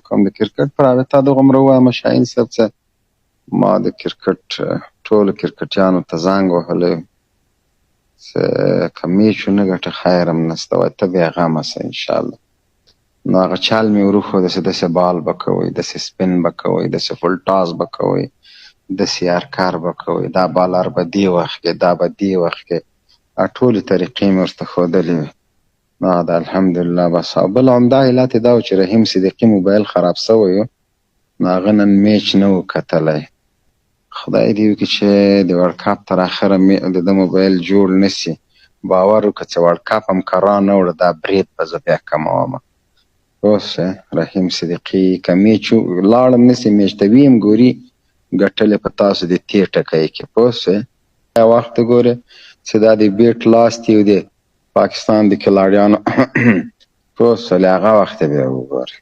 کوم د کرکټ په رابطه دغومره ووایم شاهین صاحب څه ما د کرکټ ټولو کرکټیانو ته زنګ وهلی چې که میچ ونه ګټه خیر هم نشته وایي ته بېغمه شه انشاءالله. نو هغه چل مې وروښوده چې داسې بال به کوئ، داسې سپین به کوئ، داسې فل ټاس به کوئ، داسې یارکر به کوئ، دا بالر به دې وخت کې، دا به دې وخت کې، ټولې طریقې مې ورته ښودلې وې. نو دا الحمدلله بس. او بل عمده علت یې دا و چې رحیم صدیقي موبایل خراب شوی و، نو هغه نن میچ نه و کتلی. خدای دې وکړي چې د ورلډ کپ تر اخره د ده موبایل جوړ نه شي. باور وکړه چې ورلډ کپ هم که را نه وړه دا برید به زه بیا کمومه. پوه شوې؟ رحیم صدیقي که میچ لاړم نسي میچ ته وي هم ګوري ګټلې په تاسو د تې ټکی کې. پوه شوې؟ هغه وخت ته ګورې چې دا د بیټ لاس دی او د پاکستان د کلاړیانو پوه شولې هغه وخت بیا وګورې.